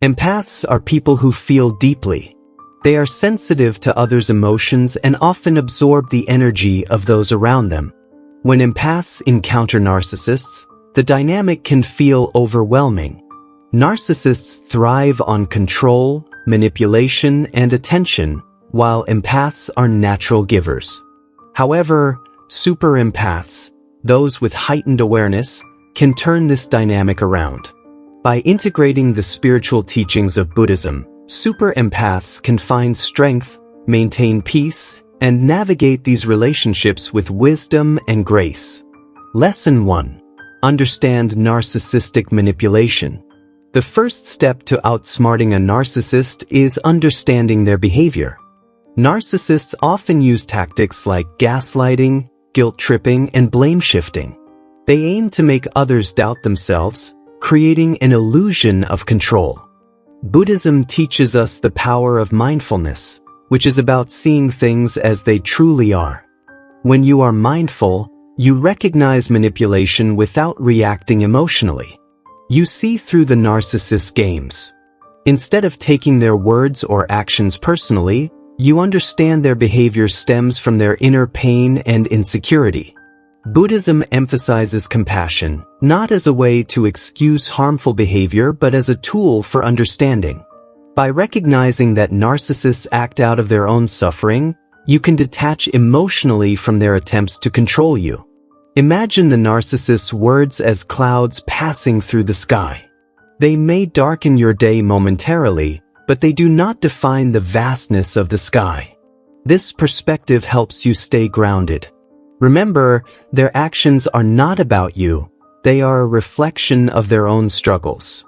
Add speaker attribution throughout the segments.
Speaker 1: Empaths are people who feel deeply. They are sensitive to others' emotions and often absorb the energy of those around them. When empaths encounter narcissists, the dynamic can feel overwhelming. Narcissists thrive on control, manipulation, and attention, while empaths are natural givers. However, super empaths, those with heightened awareness, can turn this dynamic around. By integrating the spiritual teachings of Buddhism, super empaths can find strength, maintain peace, and navigate these relationships with wisdom and grace. Lesson 1. Understand narcissistic manipulation. The first step to outsmarting a narcissist is understanding their behavior. Narcissists often use tactics like gaslighting, guilt-tripping, and blame-shifting. They aim to make others doubt themselves, creating an illusion of control. Buddhism teaches us the power of mindfulness, which is about seeing things as they truly are. When you are mindful, you recognize manipulation without reacting emotionally. You see through the narcissist's games. Instead of taking their words or actions personally, you understand their behavior stems from their inner pain and insecurity. Buddhism emphasizes compassion, not as a way to excuse harmful behavior but as a tool for understanding. By recognizing that narcissists act out of their own suffering, you can detach emotionally from their attempts to control you. Imagine the narcissist's words as clouds passing through the sky. They may darken your day momentarily, but they do not define the vastness of the sky. This perspective helps you stay grounded. Remember, their actions are not about you. They are a reflection of their own struggles.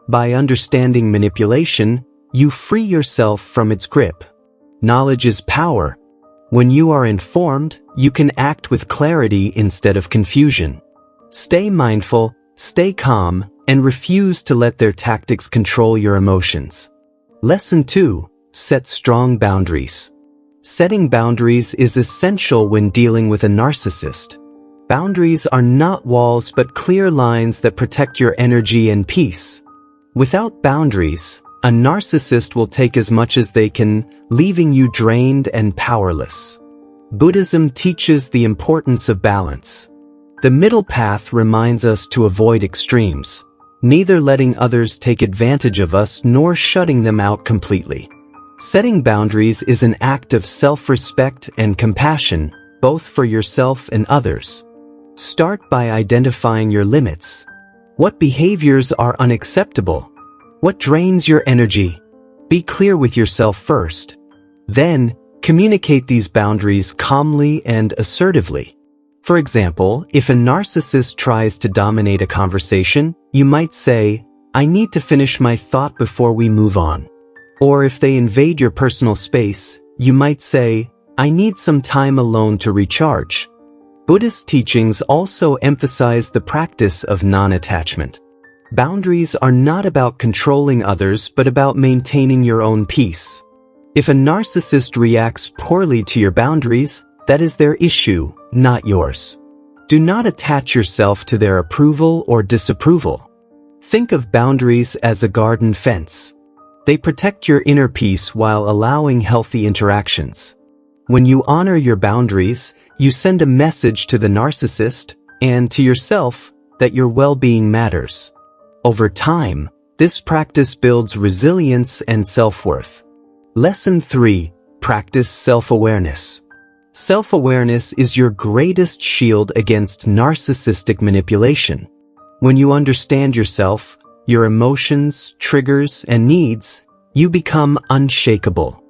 Speaker 1: By understanding manipulation, you free yourself from its grip. Knowledge is power. When you are informed, you can act with clarity instead of confusion. Stay mindful, stay calm, and refuse to let their tactics control your emotions. Lesson 2. Set strong boundaries. Setting boundaries is essential when dealing with a narcissist. Boundaries are not walls but clear lines that protect your energy and peace. Without boundaries, a narcissist will take as much as they can, leaving you drained and powerless. Buddhism teaches the importance of balance. The middle path reminds us to avoid extremes, neither letting others take advantage of us nor shutting them out completely. Setting boundaries is an act of self-respect and compassion, both for yourself and others. Start by identifying your limits. What behaviors are unacceptable? What drains your energy? Be clear with yourself first. Then, communicate these boundaries calmly and assertively. For example, if a narcissist tries to dominate a conversation, you might say, "I need to finish my thought before we move on." Or if they invade your personal space, you might say, "I need some time alone to recharge." Buddhist teachings also emphasize the practice of non-attachment. Boundaries are not about controlling others but about maintaining your own peace. If a narcissist reacts poorly to your boundaries, that is their issue, not yours. Do not attach yourself to their approval or disapproval. Think of boundaries as a garden fence. They protect your inner peace while allowing healthy interactions. When you honor your boundaries, you send a message to the narcissist and to yourself that your well-being matters. Over time, this practice builds resilience and self-worth. Lesson 3. Practice self-awareness. Self-awareness is your greatest shield against narcissistic manipulation. When you understand yourself, your emotions, triggers, and needs, you become unshakable.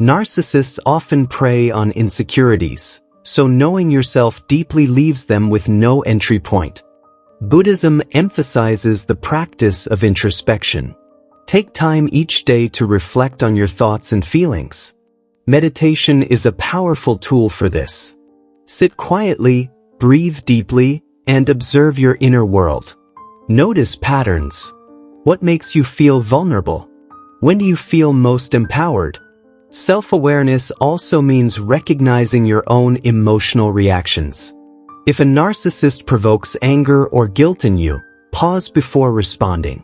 Speaker 1: Narcissists often prey on insecurities, so knowing yourself deeply leaves them with no entry point. Buddhism emphasizes the practice of introspection. Take time each day to reflect on your thoughts and feelings. Meditation is a powerful tool for this. Sit quietly, breathe deeply, and observe your inner world. Notice patterns. What makes you feel vulnerable? When do you feel most empowered? Self-awareness also means recognizing your own emotional reactions. If a narcissist provokes anger or guilt in you, pause before responding.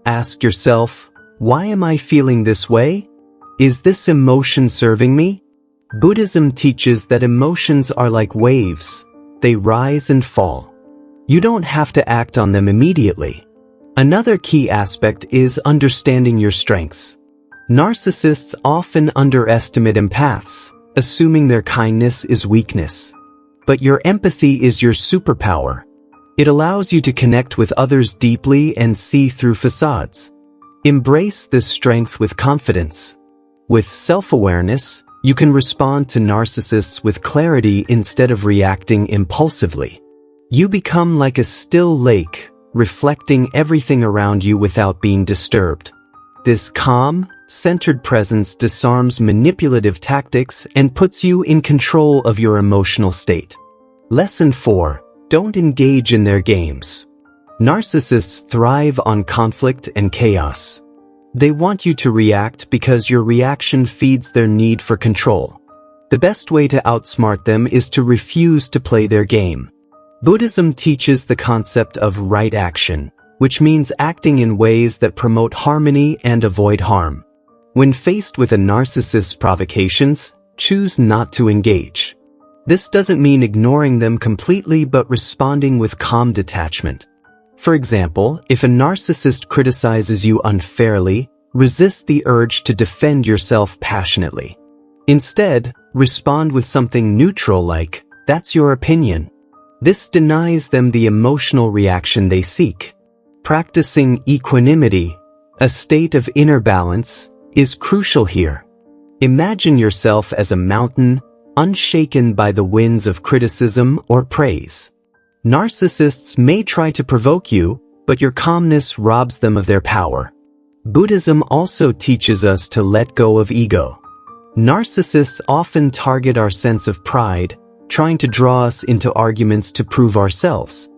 Speaker 1: Ask yourself, Why am I feeling this way? Is this emotion serving me? Buddhism teaches that emotions are like waves. They rise and fall. You don't have to act on them immediately. Another key aspect is understanding your strengths. Narcissists often underestimate empaths, assuming their kindness is weakness. But your empathy is your superpower. It allows you to connect with others deeply and see through facades. Embrace this strength with confidence. With self-awareness, you can respond to narcissists with clarity instead of reacting impulsively. You become like a still lake, reflecting everything around you without being disturbed. This calm, centered presence disarms manipulative tactics and puts you in control of your emotional state. Lesson 4. Don't engage in their games. Narcissists thrive on conflict and chaos. They want you to react because your reaction feeds their need for control. The best way to outsmart them is to refuse to play their game. Buddhism teaches the concept of right action, which means acting in ways that promote harmony and avoid harm. When faced with a narcissist's provocations, choose not to engage. This doesn't mean ignoring them completely but responding with calm detachment. For example, if a narcissist criticizes you unfairly, resist the urge to defend yourself passionately. Instead, respond with something neutral like, "That's your opinion." This denies them the emotional reaction they seek. Practicing equanimity, a state of inner balance, is crucial here. Imagine yourself as a mountain, unshaken by the winds of criticism or praise. Narcissists may try to provoke you, but your calmness robs them of their power. Buddhism also teaches us to let go of ego. Narcissists often target our sense of pride, trying to draw us into arguments to prove ourselves.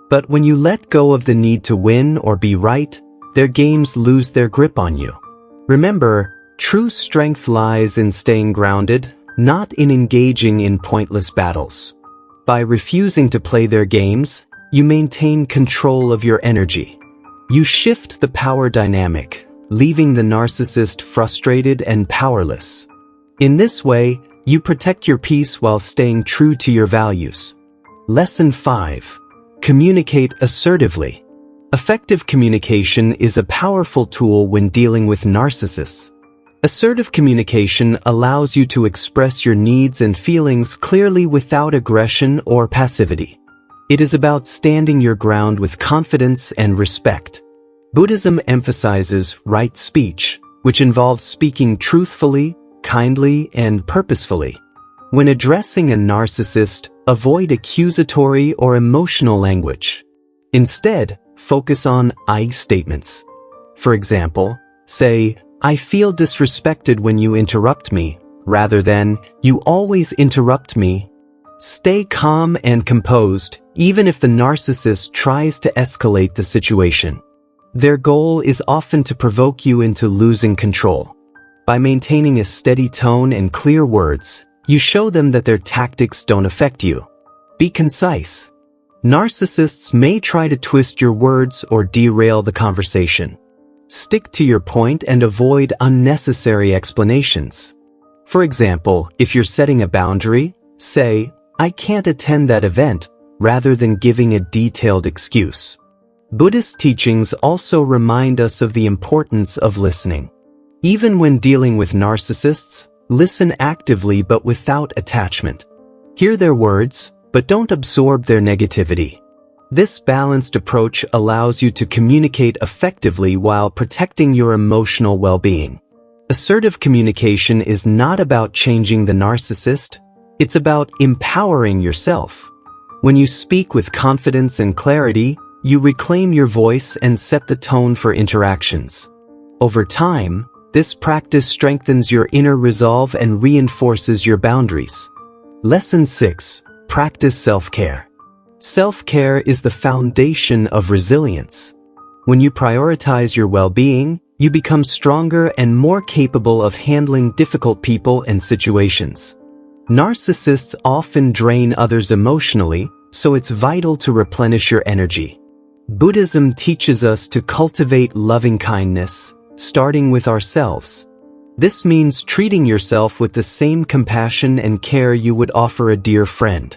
Speaker 1: But when you let go of the need to win or be right, their games lose their grip on you. Remember, true strength lies in staying grounded, not in engaging in pointless battles. By refusing to play their games, you maintain control of your energy. You shift the power dynamic, leaving the narcissist frustrated and powerless. In this way, you protect your peace while staying true to your values. Lesson 5. Communicate assertively. Effective communication is a powerful tool when dealing with narcissists. Assertive communication allows you to express your needs and feelings clearly without aggression or passivity. It is about standing your ground with confidence and respect. Buddhism emphasizes right speech, which involves speaking truthfully, kindly, and purposefully. When addressing a narcissist, avoid accusatory or emotional language. Instead, focus on I statements. For example, say, "I feel disrespected when you interrupt me," rather than, "You always interrupt me." Stay calm and composed, even if the narcissist tries to escalate the situation. Their goal is often to provoke you into losing control. By maintaining a steady tone and clear words, you show them that their tactics don't affect you. Be concise. Narcissists may try to twist your words or derail the conversation. Stick to your point and avoid unnecessary explanations. For example, if you're setting a boundary, say, "I can't attend that event," rather than giving a detailed excuse. Buddhist teachings also remind us of the importance of listening. Even when dealing with narcissists, listen actively but without attachment. Hear their words, but don't absorb their negativity. This balanced approach allows you to communicate effectively while protecting your emotional well-being. Assertive communication is not about changing the narcissist, it's about empowering yourself. When you speak with confidence and clarity, you reclaim your voice and set the tone for interactions. Over time, this practice strengthens your inner resolve and reinforces your boundaries. Lesson 6. Practice self-care. Self-care is the foundation of resilience. When you prioritize your well-being, you become stronger and more capable of handling difficult people and situations. Narcissists often drain others emotionally, so it's vital to replenish your energy. Buddhism teaches us to cultivate loving-kindness, starting with ourselves. This means treating yourself with the same compassion and care you would offer a dear friend.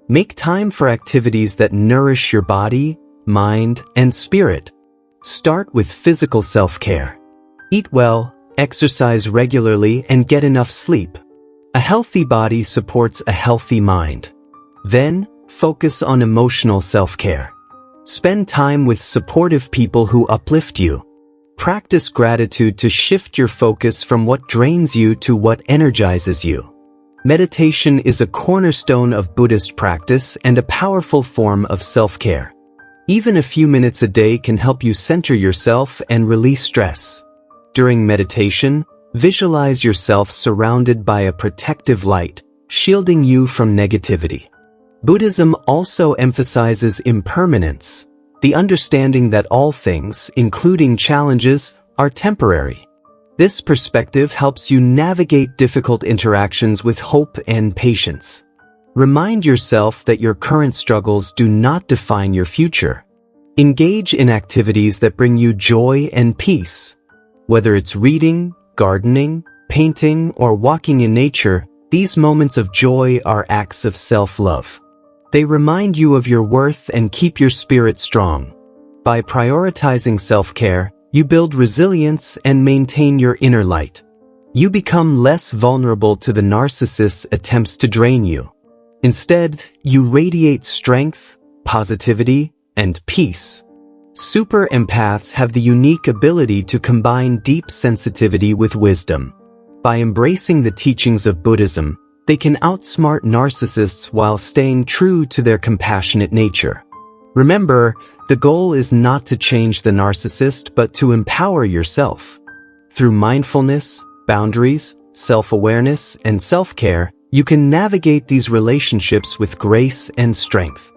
Speaker 1: Make time for activities that nourish your body, mind, and spirit. Start with physical self-care. Eat well, exercise regularly, and get enough sleep. A healthy body supports a healthy mind. Then, focus on emotional self-care. Spend time with supportive people who uplift you. Practice gratitude to shift your focus from what drains you to what energizes you. Meditation is a cornerstone of Buddhist practice and a powerful form of self-care. Even a few minutes a day can help you center yourself and release stress. During meditation, visualize yourself surrounded by a protective light, shielding you from negativity. Buddhism also emphasizes impermanence, the understanding that all things, including challenges, are temporary. This perspective helps you navigate difficult interactions with hope and patience. Remind yourself that your current struggles do not define your future. Engage in activities that bring you joy and peace. Whether it's reading, gardening, painting, or walking in nature, these moments of joy are acts of self-love. They remind you of your worth and keep your spirit strong. By prioritizing self-care, you build resilience and maintain your inner light. You become less vulnerable to the narcissist's attempts to drain you. Instead, you radiate strength, positivity, and peace. Super empaths have the unique ability to combine deep sensitivity with wisdom. By embracing the teachings of Buddhism, they can outsmart narcissists while staying true to their compassionate nature. Remember, the goal is not to change the narcissist but to empower yourself. Through mindfulness, boundaries, self-awareness, and self-care, you can navigate these relationships with grace and strength.